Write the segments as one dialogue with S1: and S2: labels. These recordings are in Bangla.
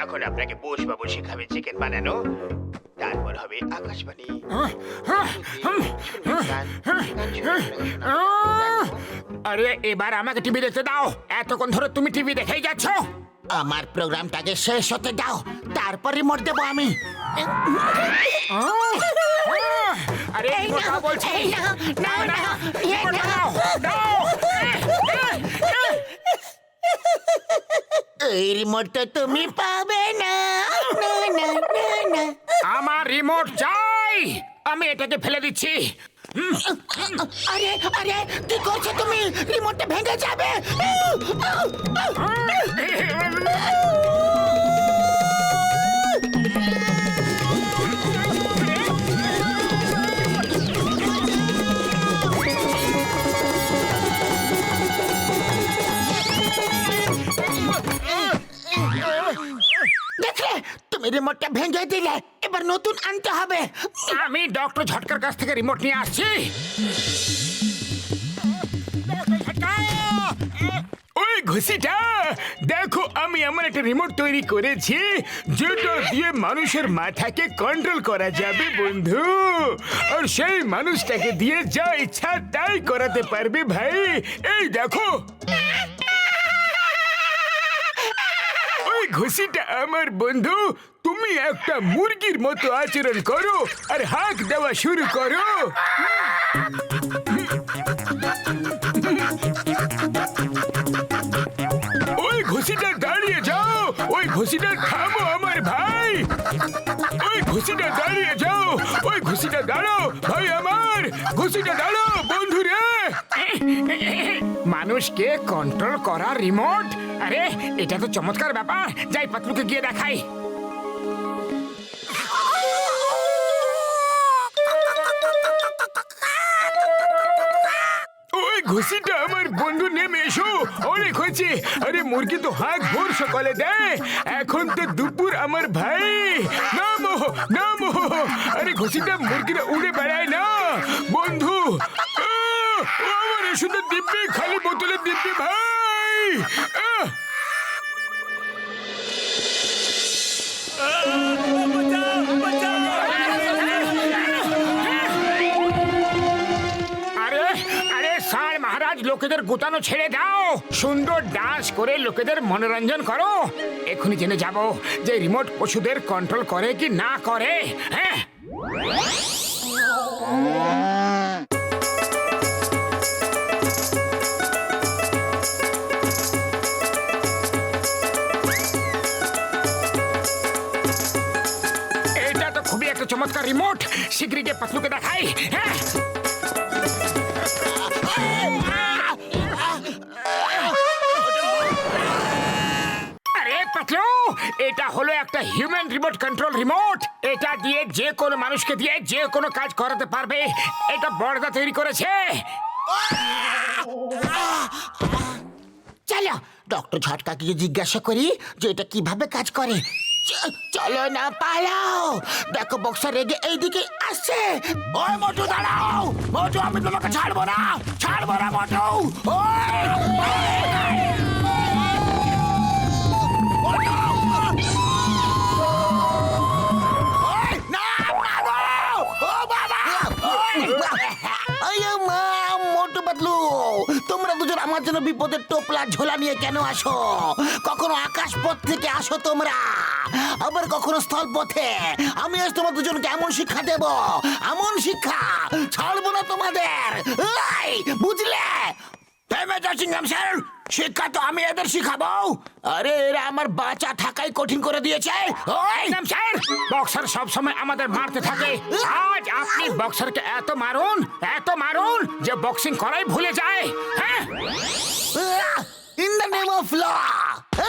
S1: এখন আপনাকে বোসবাবু শেখাবে চিকেন বানানো, তারপর হবে আকাশবাণী।
S2: আরে এবার আমাকে টিভি দেখতে দাও, এতক্ষণ ধরে তুমি টিভি দেখেই যাচ্ছ।
S3: আমার প্রোগ্রামটাকে শেষ হতে দাও, তারপর রিমোট দেবো আমি।
S2: আরে কথা বলছি, দাও না, দাও, দাও।
S3: এই রিমোট তো তুমি পাবে না। না, না, না, না।
S2: আমার রিমোট চাই, আমি এটাকে ফেলে দিচ্ছি।
S3: আরে আরে কি করছো তুমি? রিমোটটা ভেঙে যাবে। দেখলে, তুমি রিমোটটা ভেঙে দিলে, এবার নতুন আনতে হবে।
S2: আমি ডক্টর ঝটকার কাছ থেকে রিমোট নিয়ে আসছি। ওই ঘুষিটা দেখো, আমি এমন একটা রিমোট তৈরি করেছি যেটা দিয়ে মানুষের মাথাকে কন্ট্রোল করা যাবে বন্ধু, আর সেই মানুষটাকে দিয়ে যা ইচ্ছা তাই করাতে পারবে ভাই। এই দেখো, ওই ঘুষিটা আমার বন্ধু, তুমি একটা মুরগির মতো আচরণ করো আর হাঁক দেওয়া শুরু করো। ওই ঘুষিটা দাঁড়িয়ে যাও, ওই ঘুষিটা থামো আমার ভাই, ওই ঘুষিটা দাঁড়িয়ে যাও, ওই ঘুষিটা দাঁড়াও ভাই আমার, ঘুষিটা দাঁড়াও বন্ধু রে। মানুষকে কন্ট্রোল করা রিমোট, আরে এটা তো চমৎকার ব্যাপার। যাই পাতলুকে গিয়ে দেখাই। ওই ঘুষিটা আমার বন্ধু, নেমে এসো, অনেক হয়েছে। আরে মুরগি তো হাঁক ভোর সকালে দেয়, এখন তো দুপুর আমার ভাই। নামো নামো, আরে ঘুষিটা মুরগিটা উড়ে বেড়ায় না বন্ধু। আমার শুধু দিব্যি, খালি বোতলে দিব্যি ভাই। আরে আরে স্যার মহারাজ, লোকেদের গুতানো ছেড়ে দাও, সুন্দর ডান্স করে লোকেদের মনোরঞ্জন করো। এখনই জেনে যাব যে রিমোট পশুদের কন্ট্রোল করে কি না করে। হ্যাঁ, এটা তো খুবই একটা চমৎকার রিমোট, শীঘ্রই গিয়ে পাতলুকে দেখাই। হ্যাঁ, আরে পাতলু, এটা হলো একটা হিউম্যান রিমোট কন্ট্রোল রিমোট। এটা দিয়ে যে কোনো মানুষকে দিয়ে যে কোনো কাজ করাতে পারবে। এটা বড়দা তৈরি করেছে।
S3: চলো ডক্টর ঝটকাকে জিজ্ঞাসা করি যে এটা কিভাবে কাজ করে। চলো না, পালাও। দেখো বক্সার রেগে এইদিকে আসছে। ওই মোটু দাঁড়াও, মোটু আমি তোমাকে ছাড়বো না, ছাড়বো না মোটু। মোটু পাতলু, তোমরা দুজন আমার জন্য বিপদের টোপলা ঝোলা নিয়ে কেন আসো? কখনো আকাশ পথ থেকে আসো তোমরা, আবার কখনো স্থল পথে। আমি আজ তোমার দুজনকে এমন শিক্ষা দেব, এমন শিক্ষা ছাড়বো না তোমাদের। বুঝলে? শিক্ষা তো আমি এদের শিখাবো। আরে এরা আমার বাঁচা থাকাই কঠিন করে দিয়েছে।
S2: বক্সার সব সময় আমাদের মারতে থাকে, আজ আপনি বক্সারকে এত মারুন যে বক্সিং করাই ভুলে যায়। হ্যাঁ,
S3: in the name of law.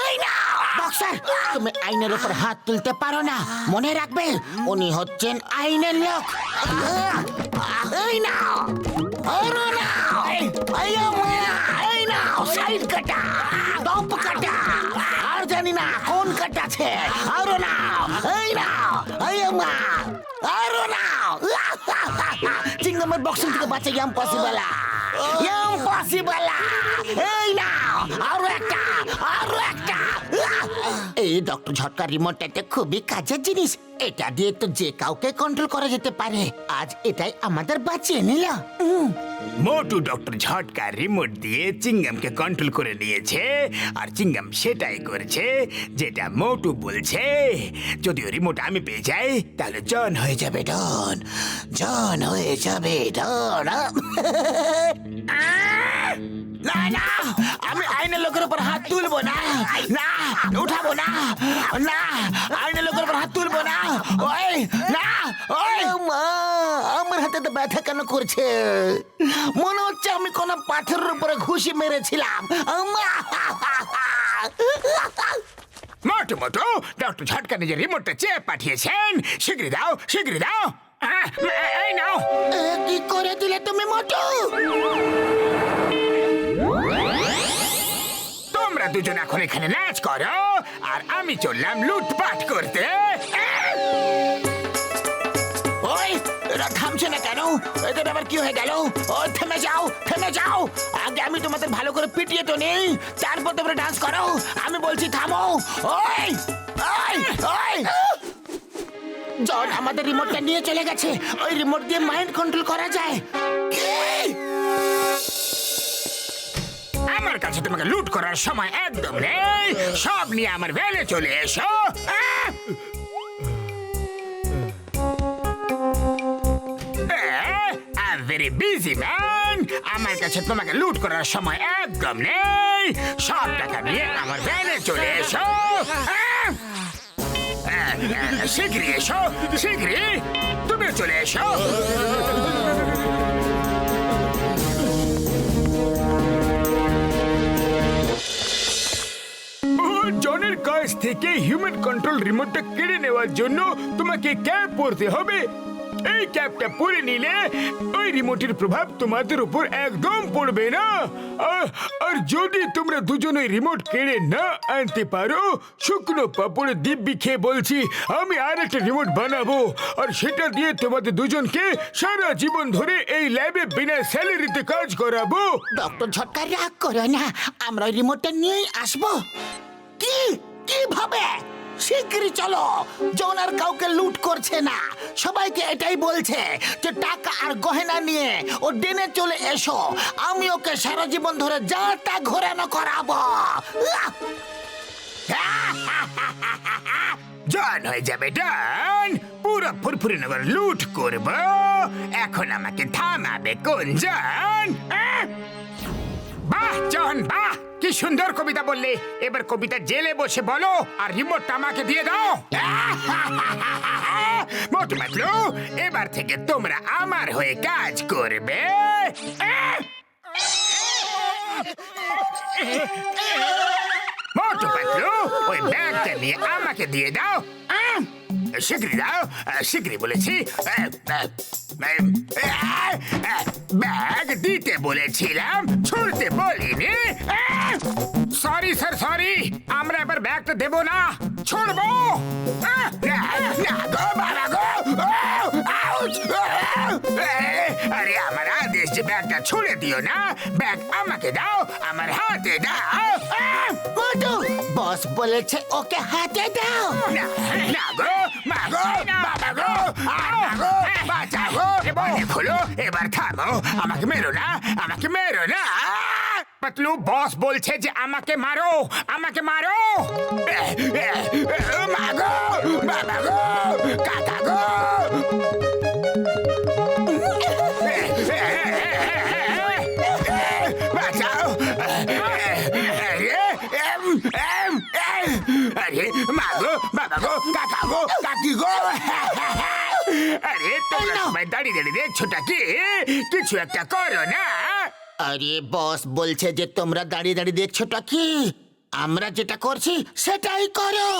S3: এই না বক্সার, তুমি আইনের উপর হাত তুলতে পারো না, মনে রাখবে উনি হচ্ছেন আইনের লোক। এই না, আরো না, এই না, সাইড কাটা, টপ কাটা, আর জানি না কোন কাটা আছে। আরো না, এই না, আরো না। চিংগামের বক্সিং থেকে বাঁচা ইম্পসিবল। ইম্পসিবল এই নাও আরো একটা এই ডক্টর ঝটকা রিমোটটা খুবই কাজের জিনিস এটা দিয়ে তো যে কাউকে কন্ট্রোল করা যেতে পারে আজ এটাই আমাদের বাঁচিয়ে নিল
S2: মোটু ডক্টর ঝটকা রিমোট দিয়ে চিংগামকে কন্ট্রোল করে নিয়েছে আর চিংগাম সেটাই করছে যেটা মোটু বলছে যদিও রিমোট আমি পেয়ে যাই তাহলে জন হয়ে যাবে জন হয়ে যাবে ডন
S3: না না আমি আইনের লোকের উপর হাত তুলবো না না উঠাবো না না আইনের লোকের উপর হাত তুলবো না ওই না ওই মা আমার হাতে তো ব্যথা কেন করছে মনে হচ্ছে আমি কোনো পাথরের উপরে ঘুষি মেরেছিলাম
S2: মোটু মোটু ডক্টর ঝটকা নিজের রিমোটটা চেয়ে পাঠিয়েছেন শিগগিরই দাও এই নাও
S3: কি করে দিলে তুমি মোটু
S2: তোমরা দুজন এখন এখানে নাচ করো আর আমি চললাম লুটপাট করতে
S3: ওই এরা থামছে না কেন এদের আবার কি হয়ে গেল ও থেমে যাও আগে আমি তোমাদের ভালো করে পিটিয়ে তো নেই তারপর তোমরা ডান্স করো আমি বলছি থামো ওই জন আমাদের রিমোটটা নিয়ে চলে গেছে ওই রিমোট দিয়ে মাইন্ড কন্ট্রোল করা যায়
S2: আমার কাছে তোমাকে লুট করার সময় একদম নেই সব নিয়ে আমার ভ্যানে চলে এসো ভেরি বিজি ম্যান আমার কাছে তোমাকে লুট করার সময় একদম নেই সব টাকা নিয়ে আমার ভ্যানে চলে এসো শীঘ্রই তুমি চলে এসো জনের কাছ থেকে হিউম্যান কন্ট্রোল রিমোটটা কেড়ে নেওয়ার জন্য তোমাকে ক্যাপ পরতে হবে এই ক্যাপটা পরে নিলে ওই রিমোটের প্রভাব তোমাদের উপর একদম পড়বে না আর যদি তোমরা দুজন ওই রিমোট কেড়ে না আনতে পারো শুকনো পাপড়ে দিব্যি খেয়ে বলছি আমি আর একটা রিমোট বানাবো আর সেটা দিয়ে তোমাদের দুজনকে সারা জীবন ধরে এই ল্যাবে বিনা স্যালারিতে কাজ করাবো
S3: ডক্টর ঝটকা রাগ করো না আমরা ওই রিমোটটা নিয়েই আসবো কিভাবে শিগগিরই চলো জন আর কাউকে লুট করছে না সবাইকে এটাই বলছে যে টাকা আর গয়না নিয়ে ও ডেনে চলে এসো আমি ওকে সারা জীবন ধরে যা তা ঘোরানো করাবো
S2: জন হয়ে যাবে ডন পুরো ফুরফুরি নগর লুট করব এখন আমাকে থামাবে কোন জন বাহ জন বাহ কি সুন্দর কবিতা বললে এবার কবিতা জেলে বসে বলো আর রিমোটটা আমাকে দিয়ে দাও মোটু পাতলু এবার থেকে তোমরা আমার হয়ে কাজ করবে মোটু পাতলু ওই ব্যাগটা নিয়ে আমাকে দিয়ে দাও শীঘ্রই বলেছি ব্যাগ দিতে বলেছিলাম ছুড়তে বলিনি সরি স্যার সরি আমরা এবার ব্যাগটা দেব না ছুড়বো আরে আমার আদেশ যে ব্যাগটা ছুড়ে দিও না ব্যাগ আমাকে দাও আমার হাতে দাও
S3: বস বলেছে ওকে হাতে দাও
S2: না গো মা গো বাবা গো বাঁচা গো খোলো এবার থামো আমাকে মেরো না পাতলু বস বলছে যে আমাকে মারো মা গো বাবা গো কাকা গো বাঁচাও আরে মা গো বাবা গো কাকা গো কাকি গো আরে তোমরা সবাই দাঁড়িয়ে দেখছোটা কি কিছু একটা করো না
S3: আরে বস বলছে যে তোমরা দাঁড়িয়ে দেখছোটা কি আমরা যেটা করছি সেটাই করো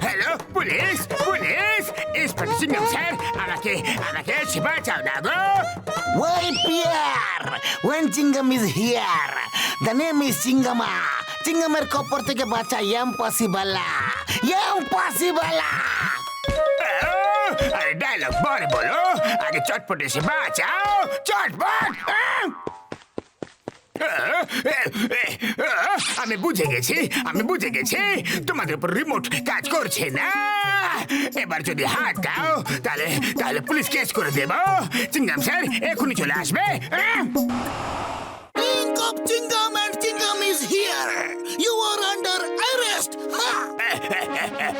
S2: হ্যালো পুলিশ চটপটে সিঙ্গাম স্যার, আমাকে আমাকে বাঁচাও না গো।
S3: Why, Pierre? When Chingam is here, the name is Chingama. চিঙ্গামের কপর থেকে বাঁচা ইম্পসিবল, ইম্পসিবল।
S2: আরে ডায়লগ বল বলো, আগে চটপটে এসে বাঁচাও, চটপট। আমি বুঝে গেছি তোমাদের উপর রিমোট কাজ করছে না। এবার যদি হাত দাও তাহলে তাহলে পুলিশ কেস করে দেব। চিঙ্গাম স্যার এখনই চলে আসবে।
S3: Think of Chingam and Chingam is here. You are under arrest. Ha!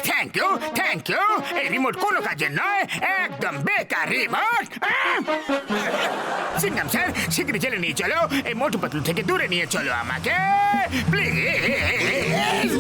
S2: Thank you. এই রিমোট কোনো কাজের নয়, একদম বেকার রিমোট। সিঙ্গাম স্যার শিগগিরই জেলে নিয়ে চলো, এই মোটু পাতলু থেকে দূরে নিয়ে চলো আমাকে প্লিজ।